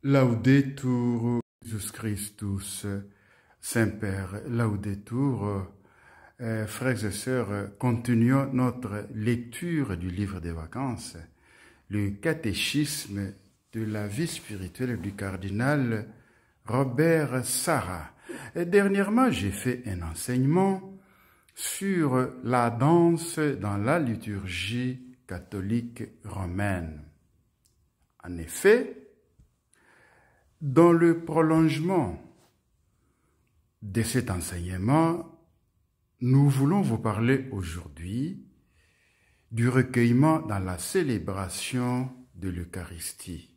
Laudetur Jesus Christus, Saint-Père, Laudetur. Frères et sœurs, continuons notre lecture du livre des vacances, le catéchisme de la vie spirituelle du cardinal Robert Sarah. Et dernièrement, j'ai fait un enseignement sur la danse dans la liturgie catholique romaine. En effet, dans le prolongement de cet enseignement, nous voulons vous parler aujourd'hui du recueillement dans la célébration de l'Eucharistie.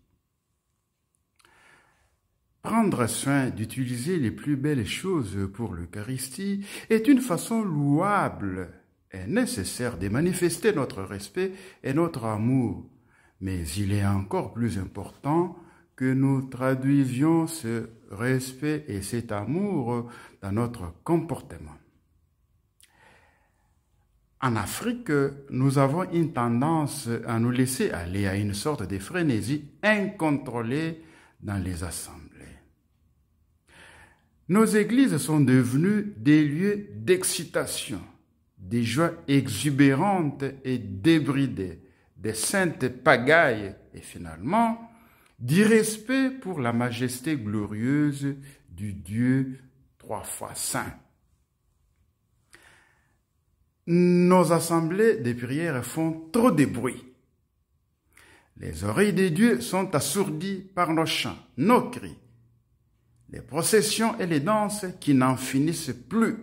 Prendre soin d'utiliser les plus belles choses pour l'Eucharistie est une façon louable et nécessaire de manifester notre respect et notre amour, mais il est encore plus important que nous traduisions ce respect et cet amour dans notre comportement. En Afrique, nous avons une tendance à nous laisser aller à une sorte de frénésie incontrôlée dans les assemblées. Nos églises sont devenues des lieux d'excitation, des joies exubérantes et débridées, des saintes pagailles et finalement, d'irrespect pour la majesté glorieuse du Dieu trois fois saint. Nos assemblées de prière font trop de bruit. Les oreilles des dieux sont assourdies par nos chants, nos cris, les processions et les danses qui n'en finissent plus,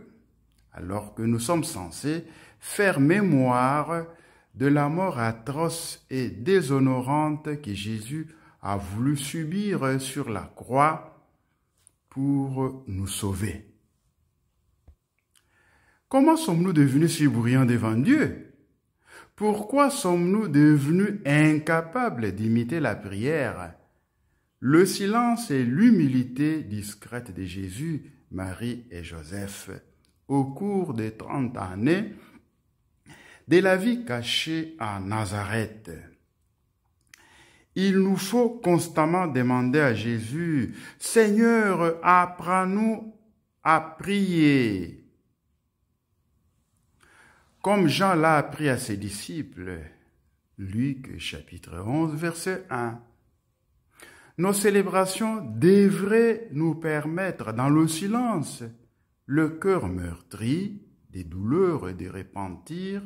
alors que nous sommes censés faire mémoire de la mort atroce et déshonorante que Jésus a voulu subir sur la croix pour nous sauver. Comment sommes-nous devenus si bruyants devant Dieu? Pourquoi sommes-nous devenus incapables d'imiter la prière, le silence et l'humilité discrète de Jésus, Marie et Joseph au cours des 30 années de la vie cachée à Nazareth? Il nous faut constamment demander à Jésus, « Seigneur, apprends-nous à prier ». Comme Jean l'a appris à ses disciples, Luc chapitre 11, verset 1. Nos célébrations devraient nous permettre, dans le silence, le cœur meurtri, des douleurs et des repentirs,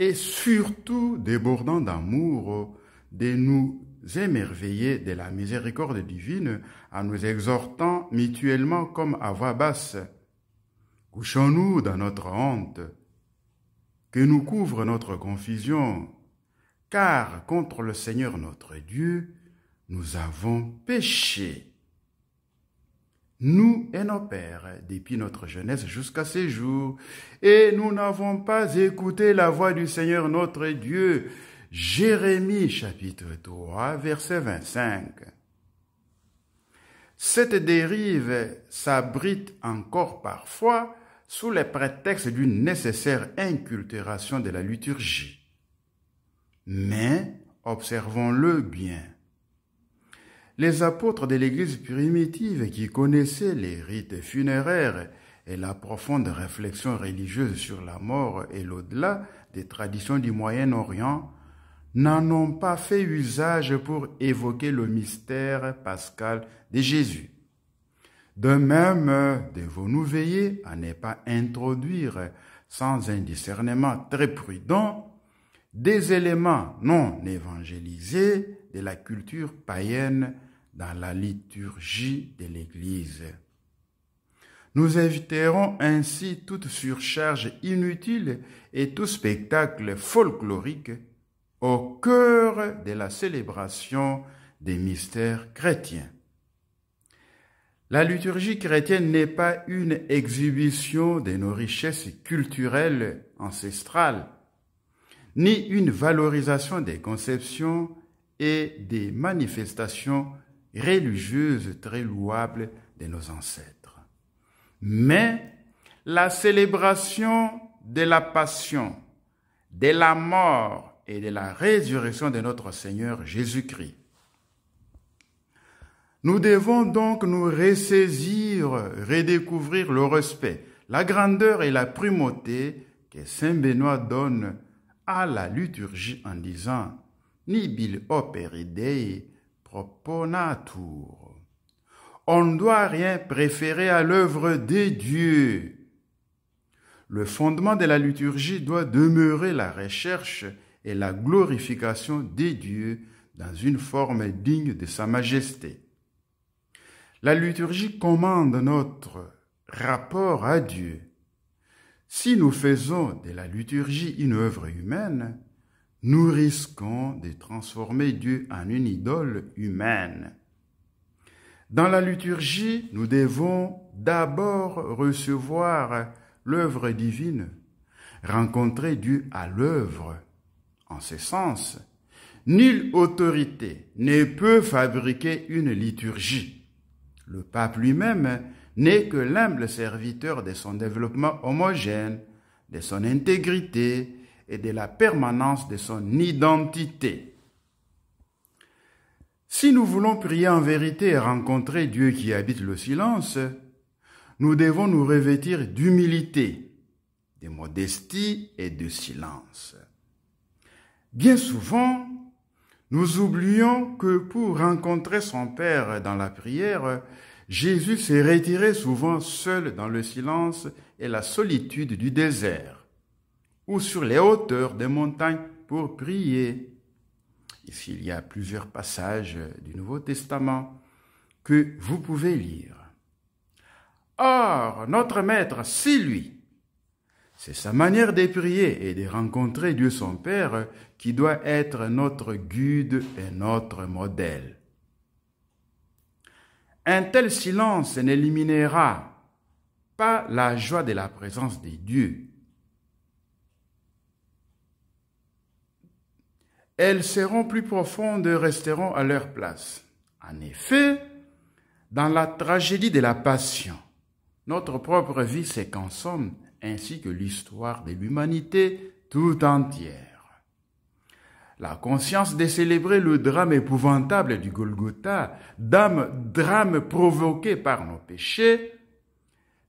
et surtout débordant d'amour, de nous émerveiller de la miséricorde divine en nous exhortant mutuellement comme à voix basse. Couchons-nous dans notre honte, que nous couvre notre confusion, car contre le Seigneur notre Dieu, nous avons péché. Nous et nos pères, depuis notre jeunesse jusqu'à ces jours, et nous n'avons pas écouté la voix du Seigneur notre Dieu. Jérémie chapitre 3, verset 25. Cette dérive s'abrite encore parfois sous les prétextes d'une nécessaire inculturation de la liturgie. Mais, observons-le bien, les apôtres de l'Église primitive qui connaissaient les rites funéraires et la profonde réflexion religieuse sur la mort et l'au-delà des traditions du Moyen-Orient n'en ont pas fait usage pour évoquer le mystère pascal de Jésus. De même, devons-nous veiller à ne pas introduire, sans un discernement très prudent, des éléments non évangélisés de la culture païenne dans la liturgie de l'Église. Nous éviterons ainsi toute surcharge inutile et tout spectacle folklorique au cœur de la célébration des mystères chrétiens. La liturgie chrétienne n'est pas une exhibition de nos richesses culturelles ancestrales, ni une valorisation des conceptions et des manifestations religieuses très louables de nos ancêtres, mais la célébration de la passion, de la mort et de la résurrection de notre Seigneur Jésus-Christ. Nous devons donc nous ressaisir, redécouvrir le respect, la grandeur et la primauté que Saint Benoît donne à la liturgie en disant « Nibil operi Dei proponatur ». On ne doit rien préférer à l'œuvre de Dieu. Le fondement de la liturgie doit demeurer la recherche et la glorification de Dieu dans une forme digne de sa majesté. La liturgie commande notre rapport à Dieu. Si nous faisons de la liturgie une œuvre humaine, nous risquons de transformer Dieu en une idole humaine. Dans la liturgie, nous devons d'abord recevoir l'œuvre divine, rencontrer Dieu à l'œuvre. En ce sens, nulle autorité ne peut fabriquer une liturgie. Le pape lui-même n'est que l'humble serviteur de son développement homogène, de son intégrité et de la permanence de son identité. Si nous voulons prier en vérité et rencontrer Dieu qui habite le silence, nous devons nous revêtir d'humilité, de modestie et de silence. Bien souvent, nous oublions que pour rencontrer son Père dans la prière, Jésus s'est retiré souvent seul dans le silence et la solitude du désert, ou sur les hauteurs des montagnes pour prier. Ici, il y a plusieurs passages du Nouveau Testament que vous pouvez lire. Or, notre Maître, c'est lui. C'est sa manière de prier et de rencontrer Dieu son Père qui doit être notre guide et notre modèle. Un tel silence n'éliminera pas la joie de la présence de Dieu. Elles seront plus profondes et resteront à leur place. En effet, dans la tragédie de la passion, notre propre vie se consomme ainsi que l'histoire de l'humanité tout entière. La conscience de célébrer le drame épouvantable du Golgotha, drame provoqué par nos péchés,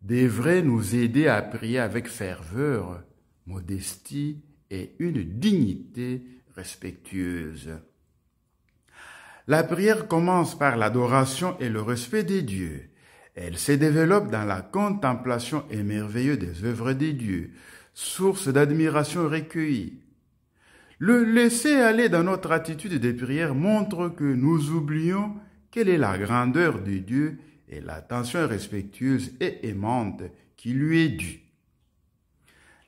devrait nous aider à prier avec ferveur, modestie et une dignité respectueuse. La prière commence par l'adoration et le respect des dieux. Elle se développe dans la contemplation émerveilleuse des œuvres des dieux, source d'admiration recueillie. Le laisser-aller dans notre attitude de prière montre que nous oublions quelle est la grandeur de Dieu et l'attention respectueuse et aimante qui lui est due.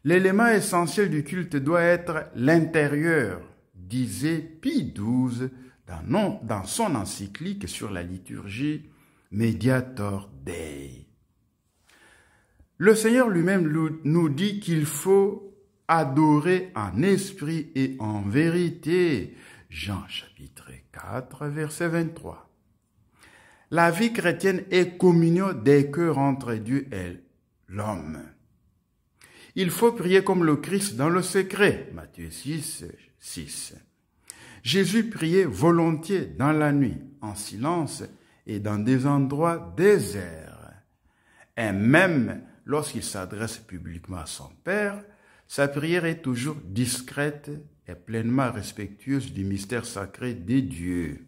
L'élément essentiel du culte doit être l'intérieur, disait Pie XII dans son encyclique sur la liturgie Mediator Dei. Le Seigneur lui-même nous dit qu'il faut adorer en esprit et en vérité. Jean chapitre 4, verset 23. La vie chrétienne est communion des cœurs entre Dieu et l'homme. Il faut prier comme le Christ dans le secret. Matthieu 6, 6. Jésus priait volontiers dans la nuit, en silence et dans des endroits déserts. Et même lorsqu'il s'adresse publiquement à son Père, sa prière est toujours discrète et pleinement respectueuse du mystère sacré des dieux.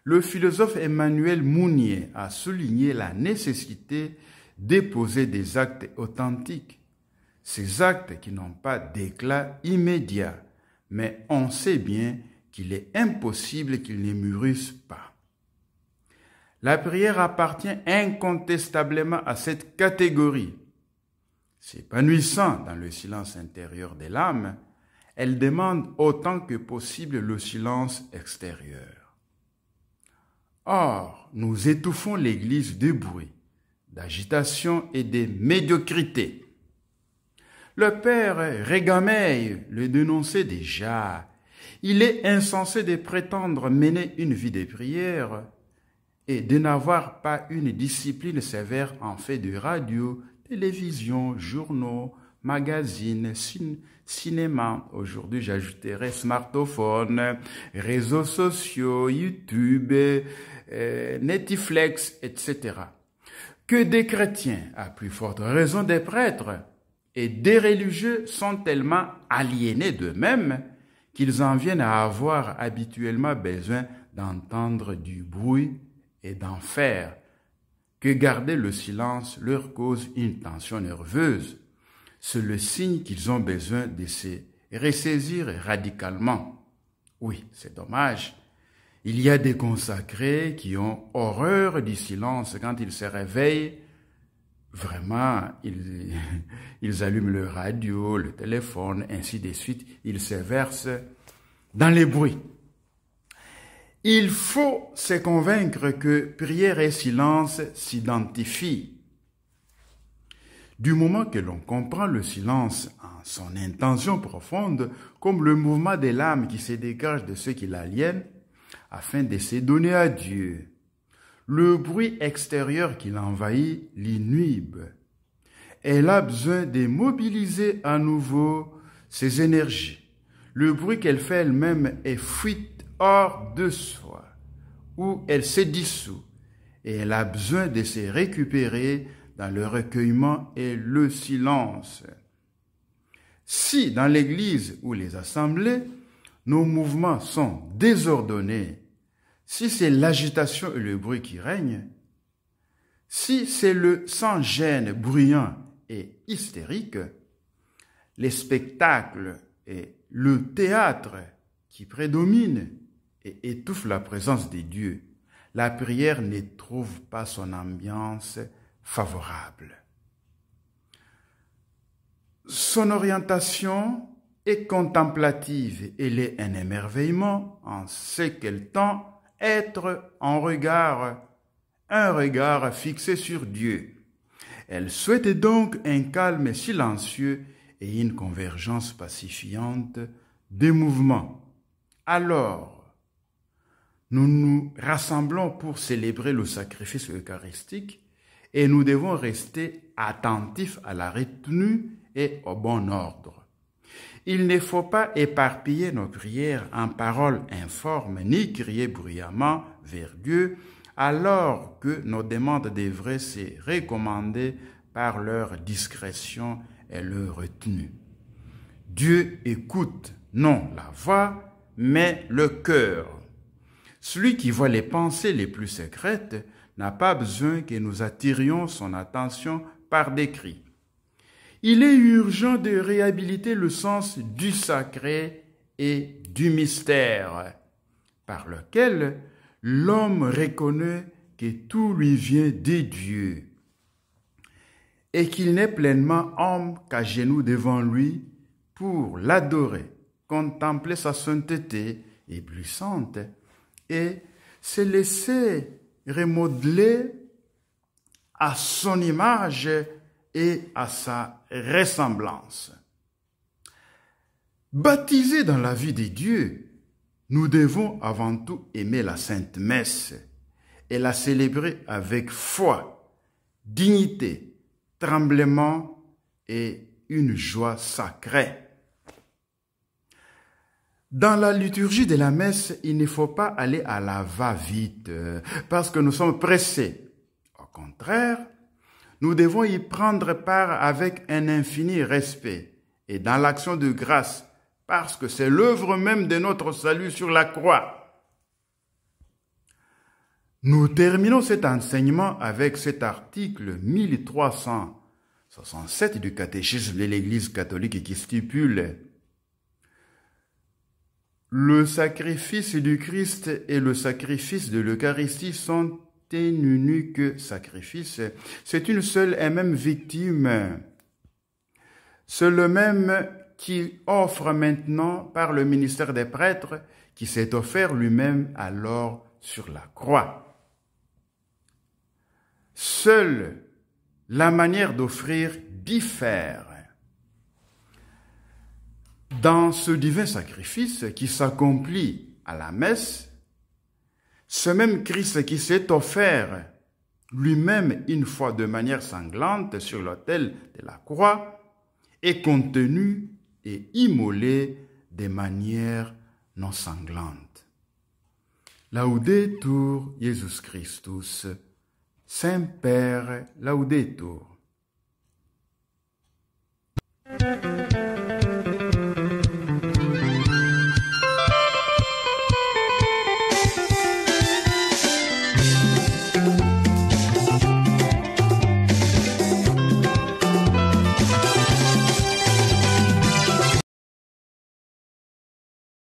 Le philosophe Emmanuel Mounier a souligné la nécessité d'époser des actes authentiques, ces actes qui n'ont pas d'éclat immédiat, mais on sait bien qu'il est impossible qu'ils ne mûrissent pas. La prière appartient incontestablement à cette catégorie. S'épanouissant dans le silence intérieur de l'âme, elle demande autant que possible le silence extérieur. Or, nous étouffons l'Église de bruit, d'agitation et de médiocrité. Le père Régameille le dénonçait déjà. Il est insensé de prétendre mener une vie de prière et de n'avoir pas une discipline sévère en fait de radio, télévision, journaux, magazines, cinéma. Aujourd'hui, j'ajouterai smartphone, réseaux sociaux, YouTube, Netflix, etc. Que des chrétiens, à plus forte raison des prêtres, et des religieux sont tellement aliénés d'eux-mêmes qu'ils en viennent à avoir habituellement besoin d'entendre du bruit et d'en faire, que garder le silence leur cause une tension nerveuse. C'est le signe qu'ils ont besoin de se ressaisir radicalement. Oui, c'est dommage. Il y a des consacrés qui ont horreur du silence quand ils se réveillent. Vraiment, ils allument le radio, le téléphone, ainsi de suite. Ils se versent dans les bruits. Il faut se convaincre que prière et silence s'identifient. Du moment que l'on comprend le silence en son intention profonde, comme le mouvement de l'âme qui se dégage de ceux qui l'aliènent, afin de se donner à Dieu, le bruit extérieur qui l'envahit l'inhibe. Elle a besoin de mobiliser à nouveau ses énergies. Le bruit qu'elle fait elle-même est fuite hors de soi, où elle se dissout, et elle a besoin de se récupérer dans le recueillement et le silence. Si dans l'Église ou les assemblées, nos mouvements sont désordonnés, si c'est l'agitation et le bruit qui règnent, si c'est le sans-gêne bruyant et hystérique, les spectacles et le théâtre qui prédominent et étouffent la présence de Dieu, la prière ne trouve pas son ambiance favorable. Son orientation est contemplative, elle est un émerveillement en ce qu'elle tend être un regard fixé sur Dieu. Elle souhaite donc un calme silencieux et une convergence pacifiante des mouvements. Alors, nous nous rassemblons pour célébrer le sacrifice eucharistique et nous devons rester attentifs à la retenue et au bon ordre. Il ne faut pas éparpiller nos prières en paroles informes ni crier bruyamment vers Dieu alors que nos demandes devraient se recommander par leur discrétion et leur retenue. Dieu écoute non la voix, mais le cœur. Celui qui voit les pensées les plus secrètes n'a pas besoin que nous attirions son attention par des cris. Il est urgent de réhabiliter le sens du sacré et du mystère, par lequel l'homme reconnaît que tout lui vient de Dieu et qu'il n'est pleinement homme qu'à genoux devant lui pour l'adorer, contempler sa sainteté éblouissante et se laisser remodeler à son image et à sa ressemblance. Baptisés dans la vie de Dieu, nous devons avant tout aimer la Sainte Messe et la célébrer avec foi, dignité, tremblement et une joie sacrée. Dans la liturgie de la messe, il ne faut pas aller à la va-vite parce que nous sommes pressés. Au contraire, nous devons y prendre part avec un infini respect et dans l'action de grâce parce que c'est l'œuvre même de notre salut sur la croix. Nous terminons cet enseignement avec cet article 1367 du catéchisme de l'Église catholique qui stipule: le sacrifice du Christ et le sacrifice de l'Eucharistie sont un unique sacrifice. C'est une seule et même victime. C'est le même qui offre maintenant par le ministère des prêtres, qui s'est offert lui-même alors sur la croix. Seule la manière d'offrir diffère. Dans ce divin sacrifice qui s'accomplit à la messe, ce même Christ qui s'est offert lui-même une fois de manière sanglante sur l'autel de la croix est contenu et immolé de manière non sanglante. Laudetur Jesus Christus, Saint-Père, Laudetur.